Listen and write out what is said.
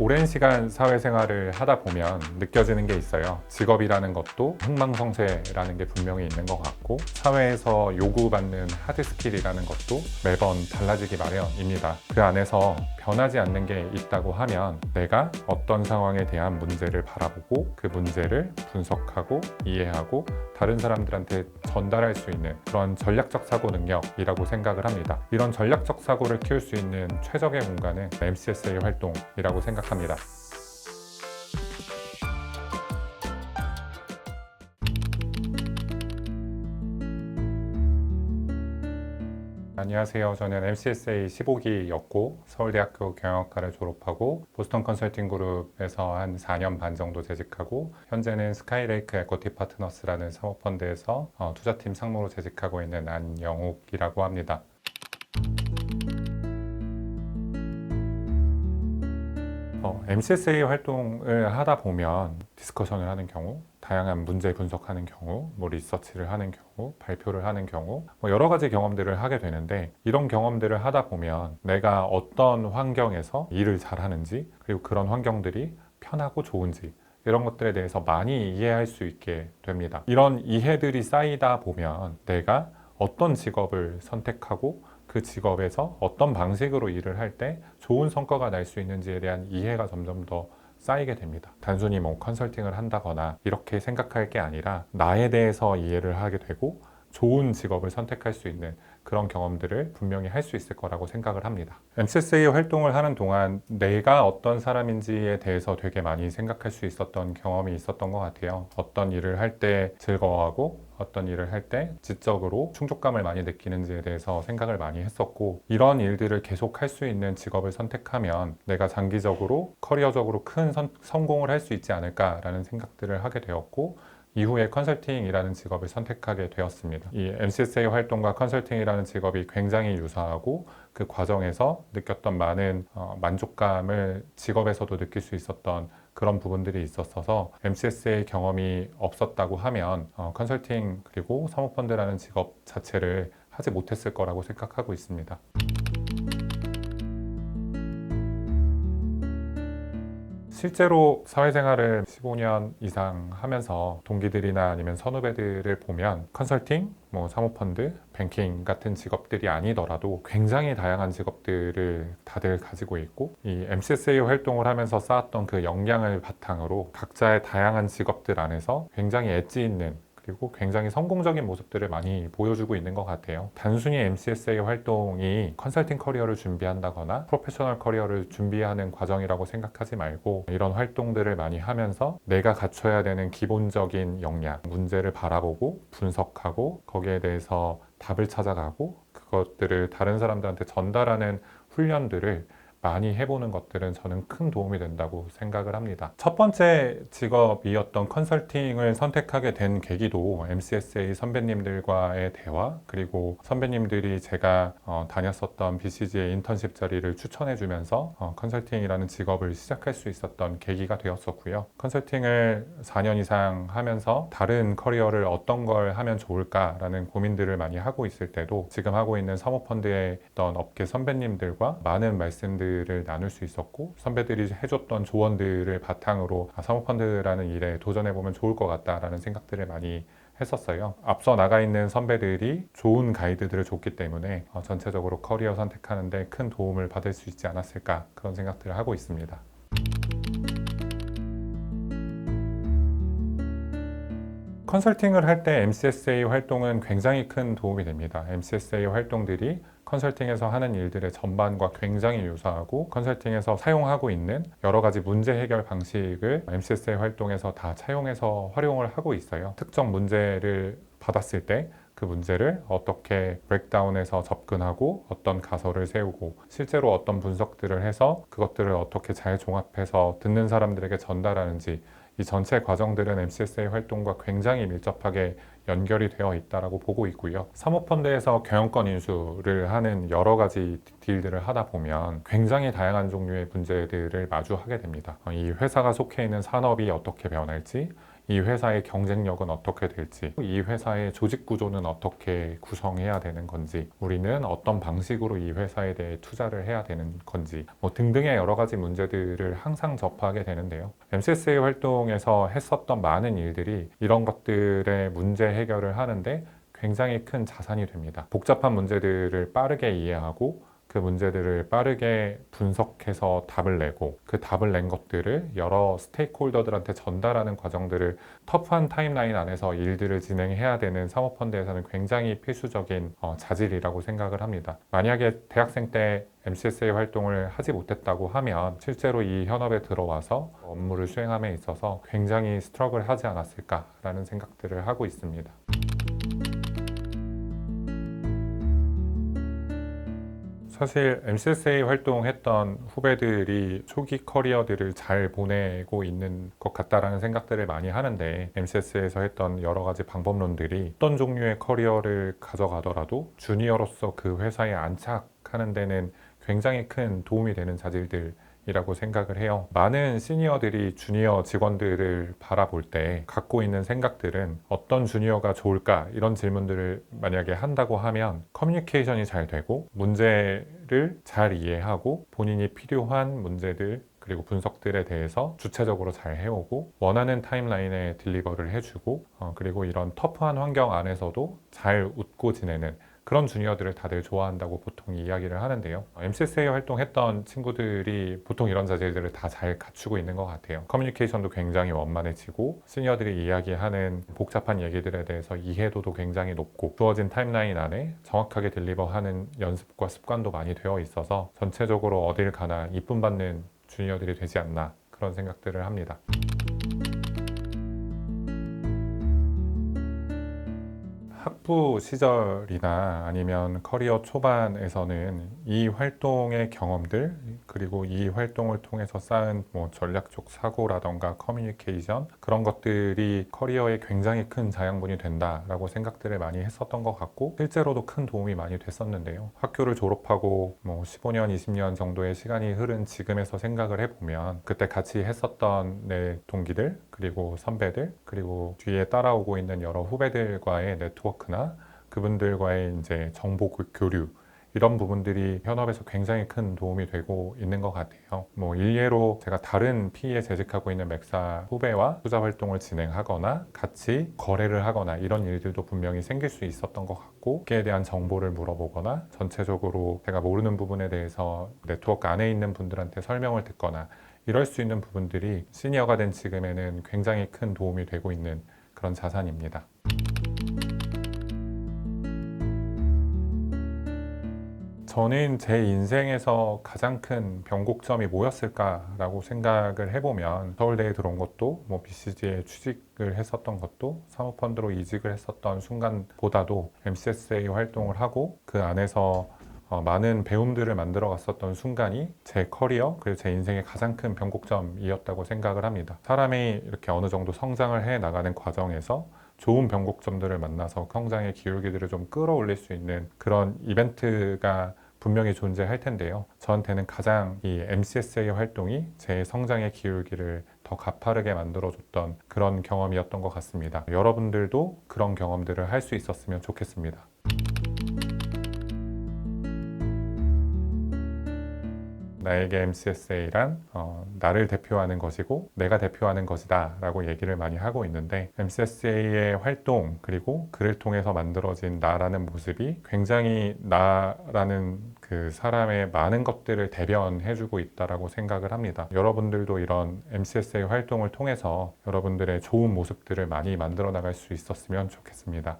오랜 시간 사회생활을 하다 보면 느껴지는 게 있어요. 직업이라는 것도 흥망성쇠라는 게 분명히 있는 것 같고, 사회에서 요구받는 하드스킬이라는 것도 매번 달라지기 마련입니다. 그 안에서 변하지 않는 게 있다고 하면 내가 어떤 상황에 대한 문제를 바라보고 그 문제를 분석하고 이해하고 다른 사람들한테 전달할 수 있는 그런 전략적 사고 능력이라고 생각을 합니다. 이런 전략적 사고를 키울 수 있는 최적의 공간은 MCSA 활동이라고 생각합니다. 안녕하세요. 저는 MCSA 15기였고 서울대학교 경영학과를 졸업하고 보스턴 컨설팅 그룹에서 한 4년 반 정도 재직하고 현재는 스카이레이크 에쿼티 파트너스라는 사모펀드에서 투자팀 상무로 재직하고 있는 안영욱이라고 합니다. MCSA 활동을 하다 보면 디스커션을 하는 경우, 다양한 문제 분석하는 경우, 리서치를 하는 경우, 발표를 하는 경우, 여러 가지 경험들을 하게 되는데, 이런 경험들을 하다 보면 내가 어떤 환경에서 일을 잘하는지, 그리고 그런 환경들이 편하고 좋은지, 이런 것들에 대해서 많이 이해할 수 있게 됩니다. 이런 이해들이 쌓이다 보면 내가 어떤 직업을 선택하고 그 직업에서 어떤 방식으로 일을 할 때 좋은 성과가 날 수 있는지에 대한 이해가 점점 더 쌓이게 됩니다. 단순히 컨설팅을 한다거나 이렇게 생각할 게 아니라 나에 대해서 이해를 하게 되고 좋은 직업을 선택할 수 있는 그런 경험들을 분명히 할 수 있을 거라고 생각을 합니다. MCSA 활동을 하는 동안 내가 어떤 사람인지에 대해서 되게 많이 생각할 수 있었던 경험이 있었던 것 같아요. 어떤 일을 할 때 즐거워하고 어떤 일을 할 때 지적으로 충족감을 많이 느끼는지에 대해서 생각을 많이 했었고, 이런 일들을 계속 할 수 있는 직업을 선택하면 내가 장기적으로 커리어적으로 큰 성공을 할 수 있지 않을까라는 생각들을 하게 되었고, 이후에 컨설팅이라는 직업을 선택하게 되었습니다. 이 MCSA 활동과 컨설팅이라는 직업이 굉장히 유사하고 그 과정에서 느꼈던 많은 만족감을 직업에서도 느낄 수 있었던 그런 부분들이 있었어서 MCSA 경험이 없었다고 하면 컨설팅 그리고 사모펀드라는 직업 자체를 하지 못했을 거라고 생각하고 있습니다. 실제로 사회생활을 15년 이상 하면서 동기들이나 아니면 선후배들을 보면 컨설팅, 사모펀드, 뱅킹 같은 직업들이 아니더라도 굉장히 다양한 직업들을 다들 가지고 있고, 이 MCSA 활동을 하면서 쌓았던 그 역량을 바탕으로 각자의 다양한 직업들 안에서 굉장히 엣지 있는 그리고 굉장히 성공적인 모습들을 많이 보여주고 있는 것 같아요. 단순히 MCSA 활동이 컨설팅 커리어를 준비한다거나 프로페셔널 커리어를 준비하는 과정이라고 생각하지 말고, 이런 활동들을 많이 하면서 내가 갖춰야 되는 기본적인 역량, 문제를 바라보고 분석하고 거기에 대해서 답을 찾아가고 그것들을 다른 사람들한테 전달하는 훈련들을 많이 해보는 것들은 저는 큰 도움이 된다고 생각을 합니다. 첫 번째 직업이었던 컨설팅을 선택하게 된 계기도 MCSA 선배님들과의 대화, 그리고 선배님들이 제가 다녔었던 BCG의 인턴십 자리를 추천해주면서 컨설팅이라는 직업을 시작할 수 있었던 계기가 되었었고요. 컨설팅을 4년 이상 하면서 다른 커리어를 어떤 걸 하면 좋을까라는 고민들을 많이 하고 있을 때도 지금 하고 있는 사모펀드의 어떤 업계 선배님들과 많은 말씀들을 나눌 수 있었고, 선배들이 해줬던 조언들을 바탕으로 사모펀드라는 일에 도전해보면 좋을 것 같다라는 생각들을 많이 했었어요. 앞서 나가 있는 선배들이 좋은 가이드들을 줬기 때문에 전체적으로 커리어 선택하는데 큰 도움을 받을 수 있지 않았을까, 그런 생각들을 하고 있습니다. 컨설팅을 할 때 MCSA 활동은 굉장히 큰 도움이 됩니다. MCSA 활동들이 컨설팅에서 하는 일들의 전반과 굉장히 유사하고, 컨설팅에서 사용하고 있는 여러 가지 문제 해결 방식을 MCSA 활동에서 다 차용해서 활용을 하고 있어요. 특정 문제를 받았을 때 그 문제를 어떻게 브레이크다운해서 접근하고 어떤 가설을 세우고 실제로 어떤 분석들을 해서 그것들을 어떻게 잘 종합해서 듣는 사람들에게 전달하는지, 이 전체 과정들은 MCSA 활동과 굉장히 밀접하게 연결이 되어 있다고 보고 있고요. 사모펀드에서 경영권 인수를 하는 여러 가지 딜들을 하다 보면 굉장히 다양한 종류의 문제들을 마주하게 됩니다. 이 회사가 속해 있는 산업이 어떻게 변할지, 이 회사의 경쟁력은 어떻게 될지, 이 회사의 조직 구조는 어떻게 구성해야 되는 건지, 우리는 어떤 방식으로 이 회사에 대해 투자를 해야 되는 건지, 뭐 등등의 여러 가지 문제들을 항상 접하게 되는데요. MCSA 활동에서 했었던 많은 일들이 이런 것들의 문제 해결을 하는데 굉장히 큰 자산이 됩니다. 복잡한 문제들을 빠르게 이해하고 그 문제들을 빠르게 분석해서 답을 내고 그 답을 낸 것들을 여러 스테이크홀더들한테 전달하는 과정들을 터프한 타임라인 안에서 일들을 진행해야 되는 사모펀드에서는 굉장히 필수적인 자질이라고 생각을 합니다. 만약에 대학생 때 MCSA 활동을 하지 못했다고 하면 실제로 이 현업에 들어와서 업무를 수행함에 있어서 굉장히 스트러글 하지 않았을까라는 생각들을 하고 있습니다. 사실 MCSA 활동했던 후배들이 초기 커리어들을 잘 보내고 있는 것 같다라는 생각들을 많이 하는데, MCSA에서 했던 여러 가지 방법론들이 어떤 종류의 커리어를 가져가더라도 주니어로서 그 회사에 안착하는 데는 굉장히 큰 도움이 되는 자질들 이라고 생각을 해요. 많은 시니어들이 주니어 직원들을 바라볼 때 갖고 있는 생각들은 어떤 주니어가 좋을까, 이런 질문들을 만약에 한다고 하면 커뮤니케이션이 잘 되고 문제를 잘 이해하고 본인이 필요한 문제들 그리고 분석들에 대해서 주체적으로 잘 해오고 원하는 타임라인에 딜리버를 해주고 그리고 이런 터프한 환경 안에서도 잘 웃고 지내는 그런 주니어들을 다들 좋아한다고 보통 이야기를 하는데요. MCSA 활동했던 친구들이 보통 이런 자질들을 다 잘 갖추고 있는 것 같아요. 커뮤니케이션도 굉장히 원만해지고 시니어들이 이야기하는 복잡한 얘기들에 대해서 이해도도 굉장히 높고 주어진 타임라인 안에 정확하게 딜리버하는 연습과 습관도 많이 되어 있어서 전체적으로 어딜 가나 이쁨 받는 주니어들이 되지 않나, 그런 생각들을 합니다. 학부 시절이나 아니면 커리어 초반에서는 이 활동의 경험들 그리고 이 활동을 통해서 쌓은 전략적 사고라던가 커뮤니케이션, 그런 것들이 커리어에 굉장히 큰 자양분이 된다라고 생각들을 많이 했었던 것 같고 실제로도 큰 도움이 많이 됐었는데요. 학교를 졸업하고 15년, 20년 정도의 시간이 흐른 지금에서 생각을 해보면 그때 같이 했었던 내 동기들 그리고 선배들 그리고 뒤에 따라오고 있는 여러 후배들과의 네트워크나 그분들과의 이제 정보 교류, 이런 부분들이 현업에서 굉장히 큰 도움이 되고 있는 것 같아요. 일례로 제가 다른 PE에 재직하고 있는 맥사 후배와 투자 활동을 진행하거나 같이 거래를 하거나 이런 일들도 분명히 생길 수 있었던 것 같고, 그에 대한 정보를 물어보거나 전체적으로 제가 모르는 부분에 대해서 네트워크 안에 있는 분들한테 설명을 듣거나 이럴 수 있는 부분들이 시니어가 된 지금에는 굉장히 큰 도움이 되고 있는 그런 자산입니다. 저는 제 인생에서 가장 큰 변곡점이 뭐였을까라고 생각을 해보면 서울대에 들어온 것도 BCG에 취직을 했었던 것도 사모펀드로 이직을 했었던 순간보다도 MCSA 활동을 하고 그 안에서 많은 배움들을 만들어 갔었던 순간이 제 커리어 그리고 제 인생의 가장 큰 변곡점이었다고 생각을 합니다. 사람이 이렇게 어느 정도 성장을 해 나가는 과정에서 좋은 변곡점들을 만나서 성장의 기울기들을 좀 끌어올릴 수 있는 그런 이벤트가 분명히 존재할 텐데요. 저한테는 가장 이 MCSA 활동이 제 성장의 기울기를 더 가파르게 만들어줬던 그런 경험이었던 것 같습니다. 여러분들도 그런 경험들을 할 수 있었으면 좋겠습니다. 나에게 MCSA란 나를 대표하는 것이고 내가 대표하는 것이다 라고 얘기를 많이 하고 있는데, MCSA의 활동 그리고 그를 통해서 만들어진 나라는 모습이 굉장히 나라는 그 사람의 많은 것들을 대변해주고 있다라고 생각을 합니다. 여러분들도 이런 MCSA 활동을 통해서 여러분들의 좋은 모습들을 많이 만들어 나갈 수 있었으면 좋겠습니다.